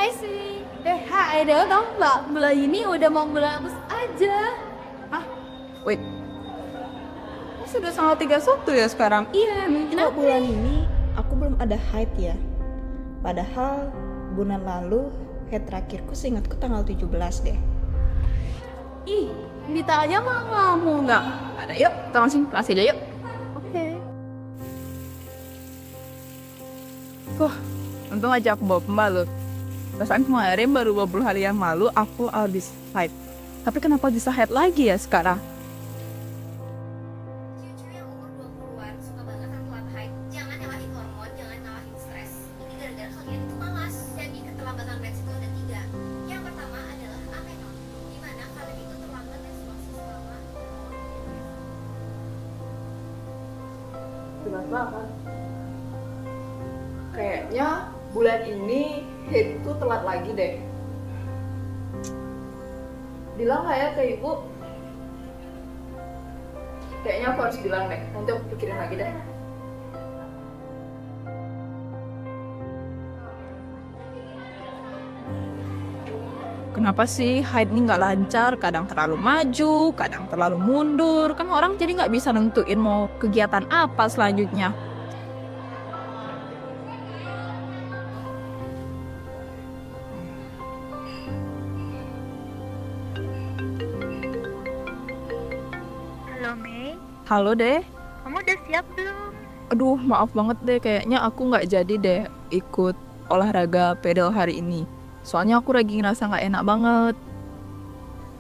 Hai sih. Hai Deo, tau nggak? Bulan ini udah mau bulan Agustus aja. Hah? Wait, ini sudah tanggal 31 ya sekarang? Iya, Kok kenapa? bulan ini aku belum ada haid ya? Padahal bulan lalu haid terakhirku seingatku tanggal 17 deh. Ih, ditanya mah kamu nggak? Ada, yuk, kita langsung kelas aja yuk. Oke. Wah, untung aja aku bawa pembalut. Perasaan kemarin baru beberapa hari yang lalu aku habis haid. Tapi kenapa bisa haid lagi ya sekarang? Cucu yang umur 20-an suka banget sama telat haid. Jangan nyalahin hormon, jangan nyalahin stres. Ini gara-gara kalian itu malas. Jadi keterlambatan mens itu ada 3. Yang pertama adalah amenorrhea, di mana kalian itu terlambat menstruasi selama Jelas banget. Kayaknya bulan ini haid itu telat lagi deh. Bilang nggak ya ke ibu? Kayaknya aku harus bilang deh. Nanti aku pikirin lagi deh. Kenapa sih haid ini nggak lancar? Kadang terlalu maju, kadang terlalu mundur. Kan orang jadi nggak bisa nentuin mau kegiatan apa selanjutnya. Halo Mei, Halo deh. kamu udah siap belum? Aduh, maaf banget deh. Kayaknya aku nggak jadi deh ikut olahraga pedal hari ini. Soalnya aku lagi ngerasa nggak enak banget.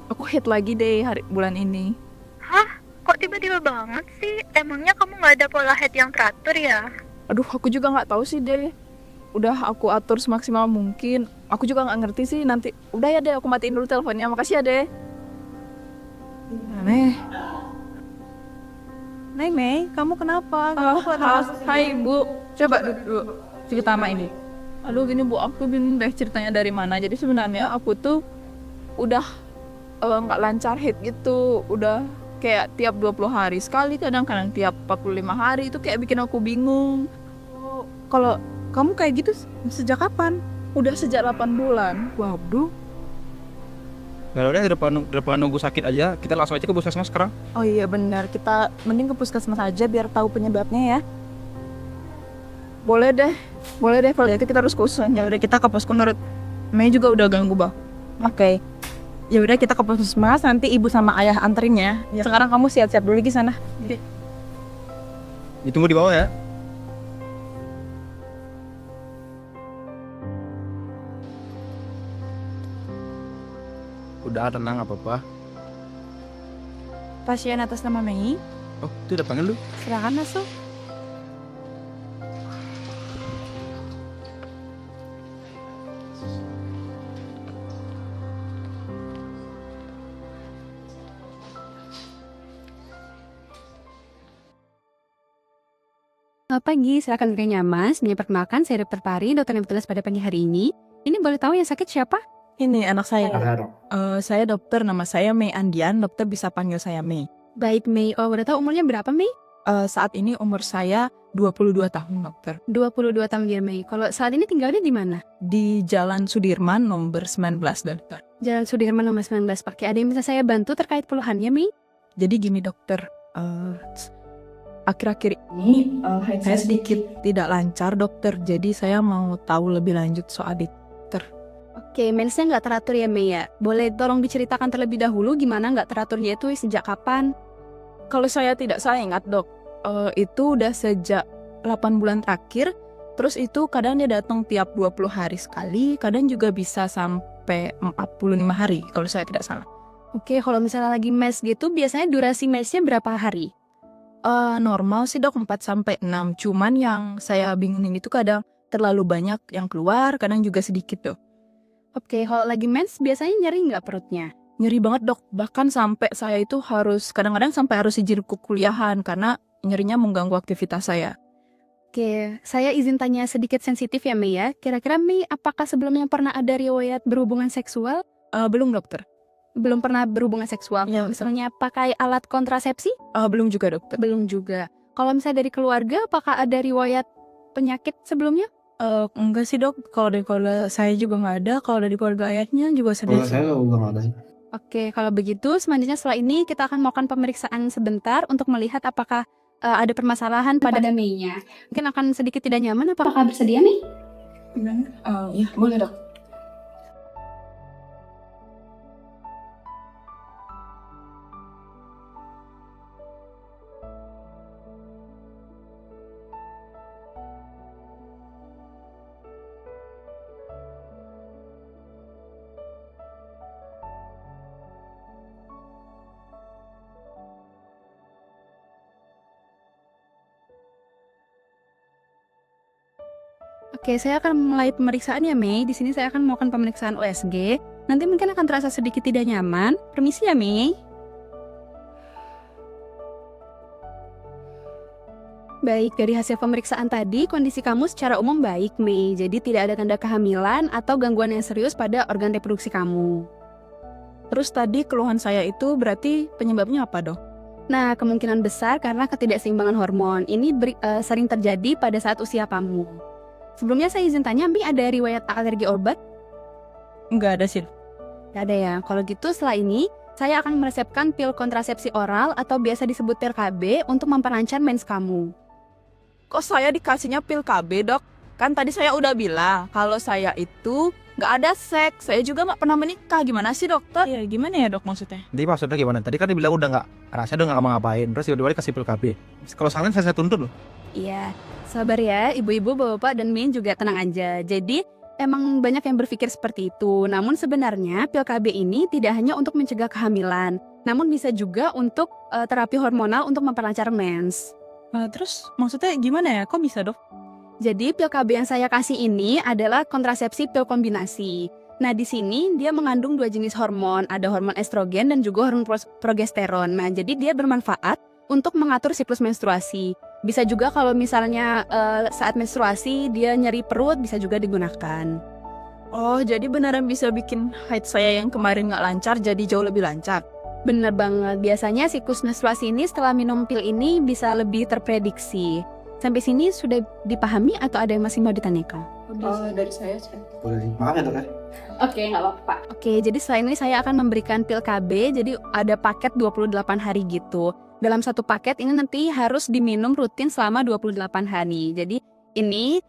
Aku haid lagi deh bulan ini. Hah? Kok tiba-tiba banget sih? Emangnya kamu nggak ada pola head yang teratur ya? Aduh, aku juga nggak tahu sih deh. Udah aku atur semaksimal mungkin. Aku juga nggak ngerti sih nanti. Udah ya deh, aku matiin dulu teleponnya. Makasih ya deh. Aneh. Nay Mei, kamu kenapa? Hai Bu, coba dulu cerita sama ini. Aduh gini Bu, aku bingung deh ceritanya dari mana. Jadi sebenarnya aku tuh udah nggak lancar haid gitu. Udah kayak tiap 20 hari sekali, kadang-kadang tiap 45 hari. Itu kayak bikin aku bingung. Kalau kamu kayak gitu sejak kapan? Udah sejak 8 bulan. Waduh. Kalau udah daripada nunggu sakit aja, kita langsung aja ke puskesmas sekarang. Oh iya benar, kita mending ke puskesmas aja biar tahu penyebabnya ya. Boleh deh kalau itu kita harus kusen. Ya udah kita ke pos menurut Mei juga udah ganggu bah. Oke. Ya udah kita ke puskesmas, nanti ibu sama ayah anterin ya. Sekarang kamu siap-siap dulu di sana. Ditunggu di bawah ya. Udah tenang apa-apa. Pasien atas nama Mei, Oh, itu udah panggil lu. silakan masuk. Selamat pagi, silakan duduknya Mas. Perkenalkan, saya Dr. Pari, dokter yang bertugas pada pagi hari ini. Ini boleh tahu yang sakit siapa? Ini anak saya. Saya dokter, nama saya Mei Andian. Dokter bisa panggil saya Mei. Baik, Mei. Oh, boleh tahu umurnya berapa, Mei? Saat ini umur saya 22 tahun, dokter. 22 tahun ya, Mei. Kalau saat ini tinggalnya di mana? Di Jalan Sudirman nomor 19, dokter. Jalan Sudirman nomor 19. Pakai ada yang bisa saya bantu terkait keluhannya, Mei? Jadi gini, dokter. Akhir-akhir ini saya sedikit tidak lancar, dokter. Jadi saya mau tahu lebih lanjut soal itu. Oke, mensnya nggak teratur ya, Mei ya? Boleh tolong diceritakan terlebih dahulu gimana nggak teraturnya itu sejak kapan? Kalau saya tidak salah ingat, dok, itu udah sejak 8 bulan terakhir. Terus itu kadang dia datang tiap 20 hari sekali, kadang juga bisa sampai 45 hari kalau saya tidak salah. Oke, kalau misalnya lagi mens gitu, biasanya durasi mensnya berapa hari? Normal sih, dok, 4 sampai 6. Cuman yang saya bingungin itu kadang terlalu banyak yang keluar, kadang juga sedikit, dok. Oke, kalau lagi mens biasanya nyeri nggak perutnya? Nyeri banget, dok. Bahkan sampai saya itu kadang-kadang sampai harus izin ke kuliahan karena nyerinya mengganggu aktivitas saya. Oke, saya izin tanya sedikit sensitif ya, Mei ya. Kira-kira Mei, apakah sebelumnya pernah ada riwayat berhubungan seksual? Belum, dokter. Belum pernah berhubungan seksual? Ya, Misalnya pakai alat kontrasepsi? belum juga, dokter. Belum juga. Kalau misalnya dari keluarga, apakah ada riwayat penyakit sebelumnya? Enggak sih dok, kalau dari keluarga saya juga nggak ada, kalau dari keluarga ayahnya juga sedih Kalau sih. saya udah nggak ada sih. Oke, kalau begitu selanjutnya setelah ini kita akan melakukan pemeriksaan sebentar untuk melihat apakah ada permasalahan pada Mei-nya. Mungkin akan sedikit tidak nyaman, apakah bersedia Mei? Ya boleh dok. Oke, saya akan mulai pemeriksaan ya Mei. Di sini saya akan melakukan pemeriksaan USG. Nanti mungkin akan terasa sedikit tidak nyaman. Permisi ya Mei. Baik, dari hasil pemeriksaan tadi, kondisi kamu secara umum baik, Mei. Jadi tidak ada tanda kehamilan atau gangguan yang serius pada organ reproduksi kamu. Terus tadi keluhan saya itu berarti penyebabnya apa dok? Nah, kemungkinan besar karena ketidakseimbangan hormon. Ini sering terjadi pada saat usia kamu. Sebelumnya saya izin tanya, Mi ada riwayat alergi obat? Nggak ada sih. Gak ada ya. Kalau gitu setelah ini, saya akan meresepkan pil kontrasepsi oral atau biasa disebut pil KB untuk memperlancar mens kamu. Kok saya dikasihnya pil KB dok? Kan tadi saya udah bilang kalau saya itu nggak ada seks. Saya juga nggak pernah menikah. Gimana sih dokter? Ya gimana ya dok maksudnya? Jadi maksudnya gimana? Tadi kan dibilang udah nggak, rasanya udah nggak ngapain. Terus tiba-tiba dikasih pil KB. Kalau salin saya tuntut loh. Iya, sabar ya ibu-ibu, bapak-bapak, dan Min juga tenang aja. Jadi emang banyak yang berpikir seperti itu. Namun sebenarnya pil KB ini tidak hanya untuk mencegah kehamilan, namun bisa juga untuk terapi hormonal untuk memperlancar mens. Terus maksudnya gimana ya? Kok bisa dok? Jadi pil KB yang saya kasih ini adalah kontrasepsi pil kombinasi. Nah di sini dia mengandung 2 jenis hormon, ada hormon estrogen dan juga hormon progesteron. Nah jadi dia bermanfaat untuk mengatur siklus menstruasi. Bisa juga kalau misalnya saat menstruasi dia nyeri perut bisa juga digunakan. Oh jadi beneran bisa bikin haid saya yang kemarin nggak lancar jadi jauh lebih lancar? Bener banget, biasanya siklus menstruasi ini setelah minum pil ini bisa lebih terprediksi. Sampai sini sudah dipahami atau ada yang masih mau ditanyakan? Dari saya. Boleh sih. Maaf ya dok ya. Oke, nggak apa-apa. Oke, jadi setelah ini saya akan memberikan pil KB, jadi ada paket 28 hari gitu. Dalam satu paket ini nanti harus diminum rutin selama 28 hari. Jadi ini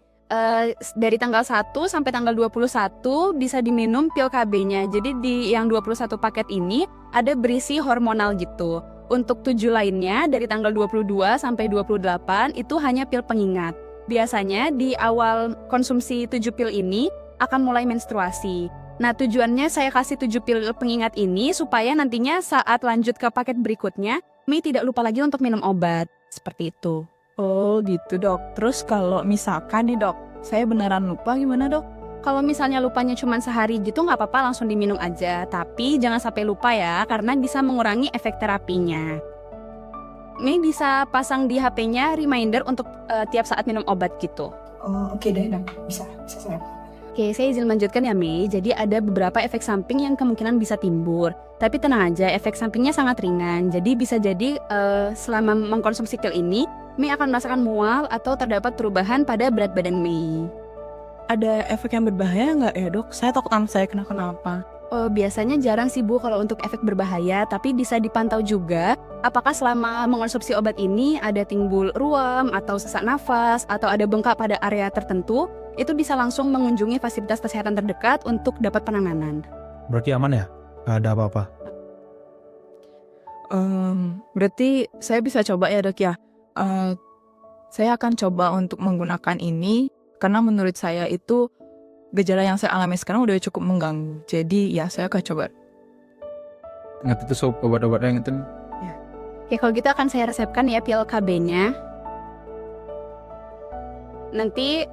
dari tanggal 1 sampai tanggal 21 bisa diminum pil KB-nya. Jadi di yang 21 paket ini ada berisi hormonal gitu. Untuk 7 lainnya dari tanggal 22 sampai 28 itu hanya pil pengingat. Biasanya di awal konsumsi 7 pil ini akan mulai menstruasi. Nah tujuannya saya kasih 7 pil pengingat ini supaya nantinya saat lanjut ke paket berikutnya, Mei tidak lupa lagi untuk minum obat. Seperti itu. Oh gitu dok. Terus kalau misalkan nih dok, saya beneran lupa gimana dok? Kalau misalnya lupanya cuma sehari gitu nggak apa-apa, langsung diminum aja. Tapi jangan sampai lupa ya, karena bisa mengurangi efek terapinya. Mei bisa pasang di HP-nya reminder untuk tiap saat minum obat gitu. Oh oke deh dok, bisa saya. Oke, saya izin melanjutkan ya Mei. Jadi ada beberapa efek samping yang kemungkinan bisa timbul. Tapi tenang aja, efek sampingnya sangat ringan. Jadi bisa jadi selama mengkonsumsi pil ini, Mei akan merasakan mual atau terdapat perubahan pada berat badan Mei. Ada efek yang berbahaya nggak ya dok? Saya takut anak saya kenapa-napa. Biasanya jarang sih Bu kalau untuk efek berbahaya, tapi bisa dipantau juga apakah selama mengonsumsi obat ini ada timbul ruam atau sesak nafas atau ada bengkak pada area tertentu, itu bisa langsung mengunjungi fasilitas kesehatan terdekat untuk dapat penanganan. Berarti aman ya? Gak ada apa-apa. Berarti saya bisa coba ya dok ya. Saya akan coba untuk menggunakan ini karena menurut saya itu gejala yang saya alami sekarang udah cukup mengganggu. Jadi ya saya akan coba. Ingat itu obat-obatnya yang itu. Oke, kalau gitu akan saya resepkan ya pil KB-nya. Nanti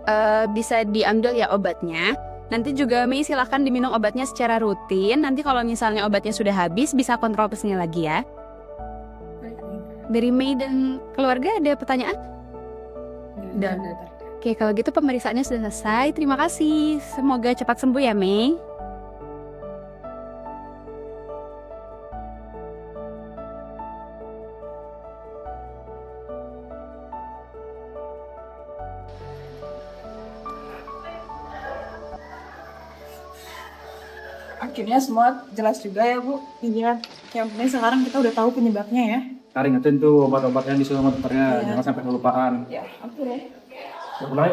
bisa diambil ya obatnya. Nanti juga Mei silahkan diminum obatnya secara rutin. Nanti kalau misalnya obatnya sudah habis bisa kontrol pesennya lagi ya. Dari Mei dan keluarga ada pertanyaan? Oke, kalau gitu pemeriksaannya sudah selesai. Terima kasih. Semoga cepat sembuh ya Mei. akhirnya semua jelas juga ya Bu. Iya, yang penting sekarang kita udah tahu penyebabnya ya. Cari ingetin tuh obat-obatnya disuruh sama dokternya, Iya. jangan sampai kelupaan. Ya, oke deh. Udah mulai?